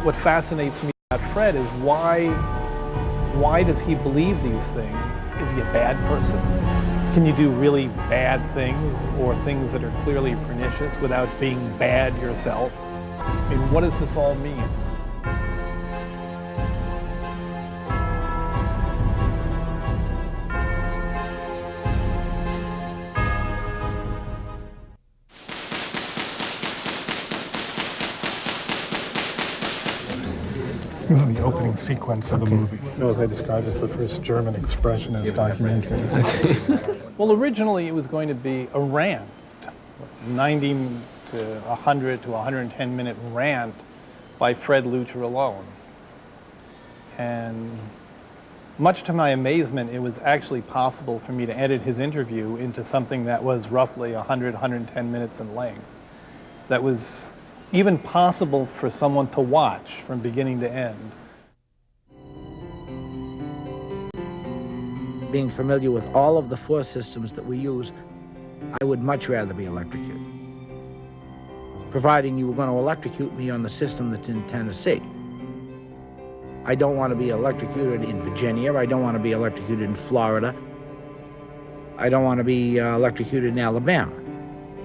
What fascinates me about Fred is why does he believe these things? Is he a bad person? Can you do really bad things or things that are clearly pernicious without being bad yourself? I mean, what does this all mean? This is the opening sequence of the movie. As I described, it's the first German expressionist documentary. I see. Well, originally it was going to be a rant, 90 to 100 to 110 minute rant by Fred Lucher alone. And much to my amazement, it was actually possible for me to edit his interview into something that was roughly 100, 110 minutes in length. That was even possible for someone to watch from beginning to end. Being familiar with all of the force systems that we use, I would much rather be electrocuted. Providing you were going to electrocute me on the system that's in Tennessee. I don't want to be electrocuted in Virginia. I don't want to be electrocuted in Florida. I don't want to be electrocuted in Alabama.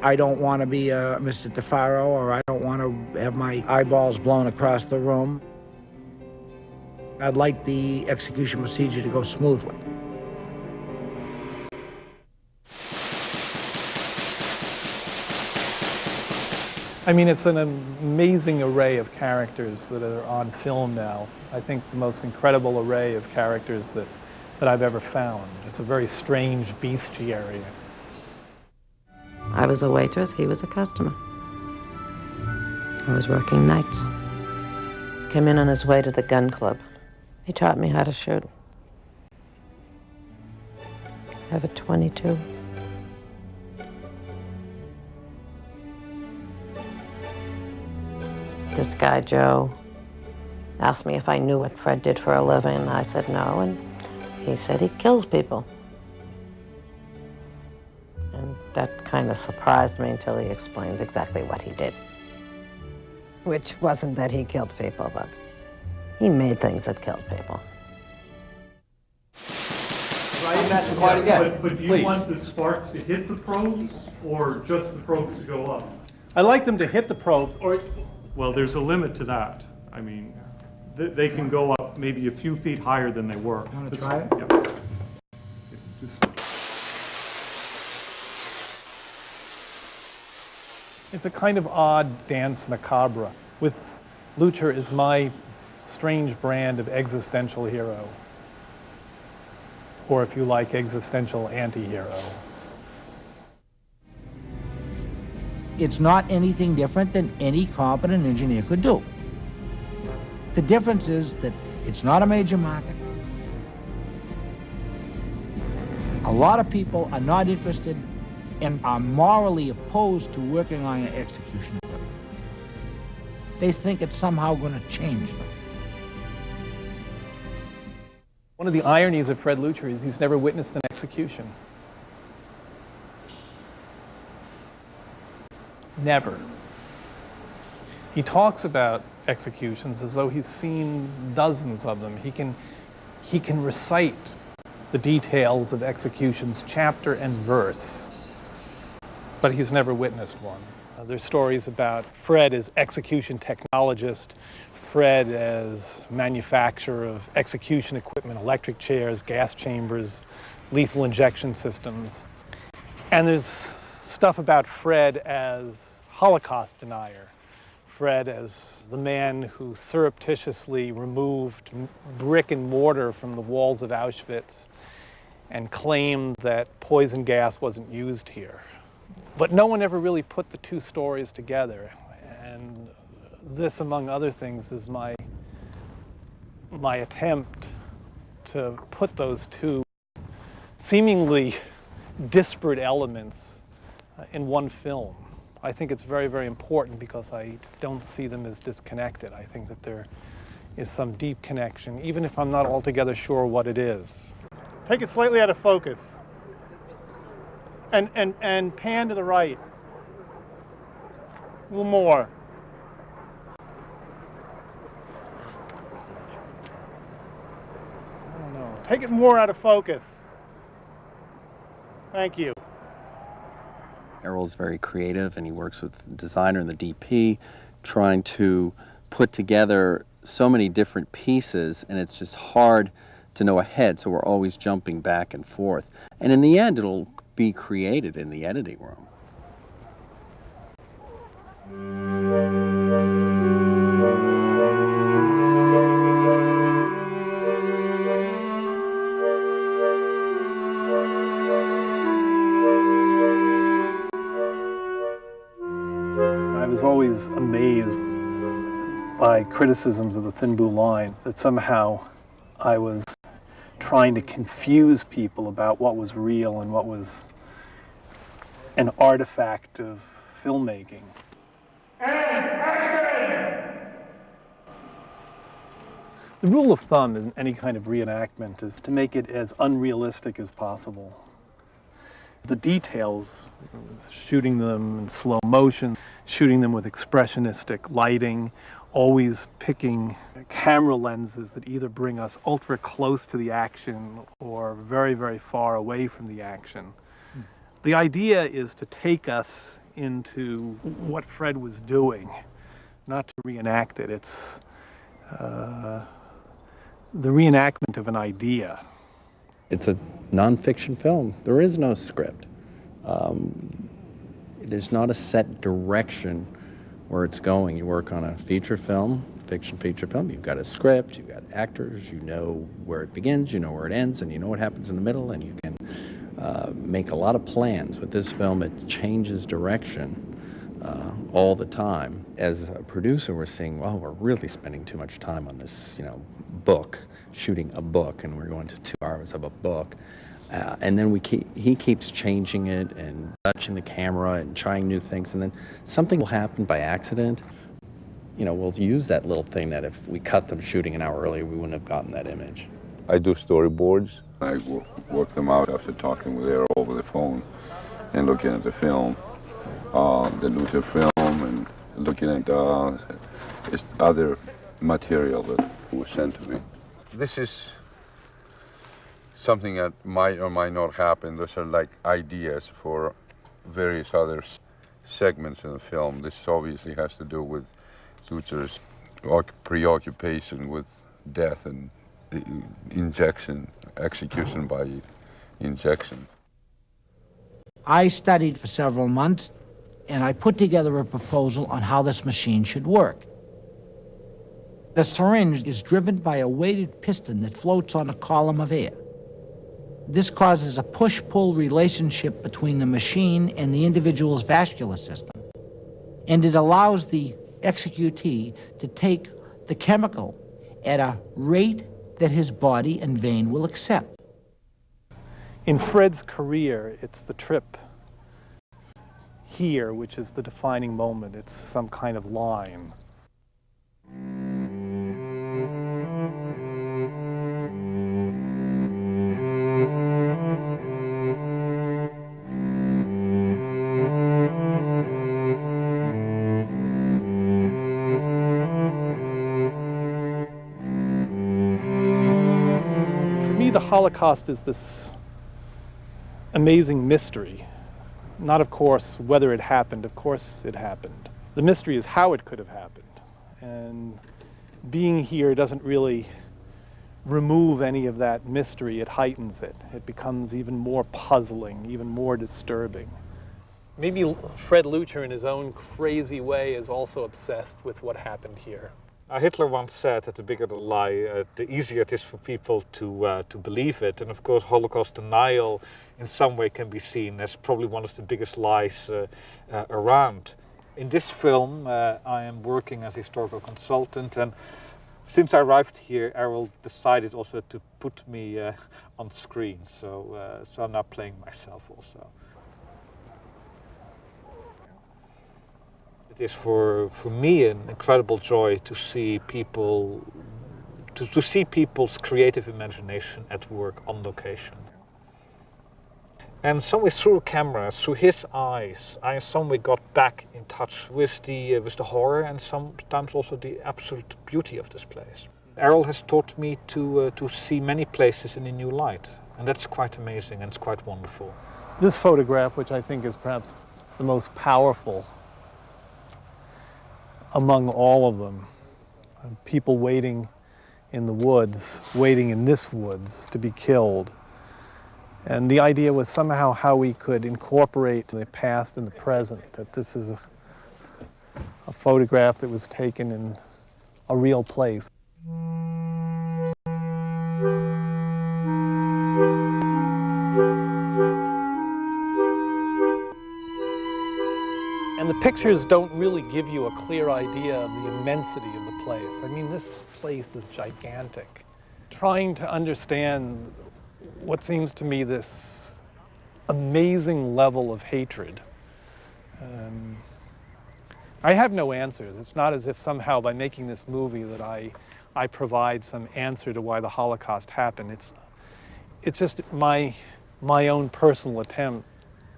I don't want to be Mr. DeFaro, or I don't want to have my eyeballs blown across the room. I'd like the execution procedure to go smoothly. I mean, it's an amazing array of characters that are on film now. I think the most incredible array of characters that I've ever found. It's a very strange bestiary. I was a waitress, he was a customer. I was working nights. Came in on his way to the gun club. He taught me how to shoot. I have a .22. This guy, Joe, asked me if I knew what Fred did for a living. I said no, and he said he kills people. And that kind of surprised me until he explained exactly what he did. Which wasn't that he killed people, but he made things that killed people. But do you want the sparks to hit the probes or just the probes to go up? I like them to hit the probes, or... Well, there's a limit to that. I mean, they can go up maybe a few feet higher than they were. Want to try it? Yeah. Just... It's a kind of odd dance macabre. With Lucher is my strange brand of existential hero. Or if you like, existential anti-hero. It's not anything different than any competent engineer could do. The difference is that it's not a major market. A lot of people are not interested and are morally opposed to working on an execution equipment. They think it's somehow going to change them. One of the ironies of Fred Lucher is he's never witnessed an execution. Never. He talks about executions as though he's seen dozens of them. He can recite the details of executions chapter and verse, but he's never witnessed one. There's stories about Fred as execution technologist, Fred as manufacturer of execution equipment, electric chairs, gas chambers, lethal injection systems. And there's stuff about Fred as Holocaust denier, Fred as the man who surreptitiously removed brick and mortar from the walls of Auschwitz and claimed that poison gas wasn't used here. But no one ever really put the two stories together, and this, among other things, is my attempt to put those two seemingly disparate elements in one film. I think it's very, very important because I don't see them as disconnected. I think that there is some deep connection, even if I'm not altogether sure what it is. Take it slightly out of focus. And pan to the right. A little more. Take it more out of focus. Thank you. Errol's very creative, and he works with the designer and the DP, trying to put together so many different pieces, and it's just hard to know ahead, so we're always jumping back and forth. And in the end, it'll be created in the editing room. I was always amazed by criticisms of the Thin Blue Line, that somehow I was trying to confuse people about what was real and what was an artifact of filmmaking. The rule of thumb in any kind of reenactment is to make it as unrealistic as possible. The details, shooting them in slow motion, shooting them with expressionistic lighting, always picking camera lenses that either bring us ultra close to the action or very, very far away from the action. The idea is to take us into what Fred was doing, not to reenact it. It's the reenactment of an idea. It's a nonfiction film. There is no script. There's not a set direction where it's going. You work on a feature film, fiction feature film. You've got a script, you've got actors, you know where it begins, you know where it ends, and you know what happens in the middle, and you can make a lot of plans. With this film, it changes direction all the time. As a producer, we're seeing, well, we're really spending too much time on this, book, shooting a book, and we're going to 2 hours of a book. And then he keeps changing it and touching the camera and trying new things, and then something will happen by accident. We'll use that little thing that if we cut them shooting an hour earlier, we wouldn't have gotten that image. I do storyboards. I work them out after talking with Errol over the phone and looking at the film, the Luther film, and looking at other material that was sent to me. This is something that might or might not happen. Those are like ideas for various other segments in the film. This obviously has to do with Luther's preoccupation with death and execution by injection. I studied for several months, and I put together a proposal on how this machine should work. The syringe is driven by a weighted piston that floats on a column of air. This causes a push-pull relationship between the machine and the individual's vascular system, and it allows the executee to take the chemical at a rate that his body and vein will accept. In Fred's career, it's the trip here which is the defining moment. It's some kind of line. The Holocaust is this amazing mystery. Not, of course, whether it happened. Of course it happened. The mystery is how it could have happened. And being here doesn't really remove any of that mystery. It heightens it. It becomes even more puzzling, even more disturbing. Maybe Fred Luther, in his own crazy way, is also obsessed with what happened here. Hitler once said that the bigger the lie, the easier it is for people to believe it. And of course, Holocaust denial in some way can be seen as probably one of the biggest lies around. In this film, I am working as a historical consultant, and since I arrived here, Errol decided also to put me on screen. So I'm now playing myself also. It is for me an incredible joy to see people, to see people's creative imagination at work on location. And some way through a camera, through his eyes, I in some way got back in touch with the horror and sometimes also the absolute beauty of this place. Errol has taught me to see many places in a new light, and that's quite amazing and it's quite wonderful. This photograph, which I think is perhaps the most powerful among all of them, people waiting in the woods, waiting in this woods to be killed. And the idea was somehow how we could incorporate the past and the present, that this is a photograph that was taken in a real place. And the pictures don't really give you a clear idea of the immensity of the place. I mean, this place is gigantic. Trying to understand what seems to me this amazing level of hatred. I have no answers. It's not as if somehow by making this movie that I provide some answer to why the Holocaust happened. It's just my own personal attempt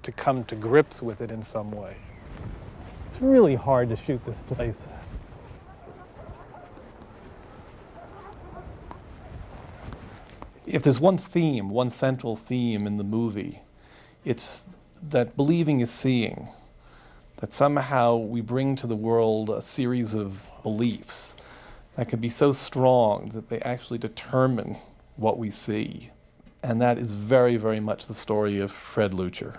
to come to grips with it in some way. It's really hard to shoot this place. If there's one theme, one central theme in the movie, it's that believing is seeing. That somehow we bring to the world a series of beliefs that can be so strong that they actually determine what we see. And that is very, very much the story of Fred Leuchter.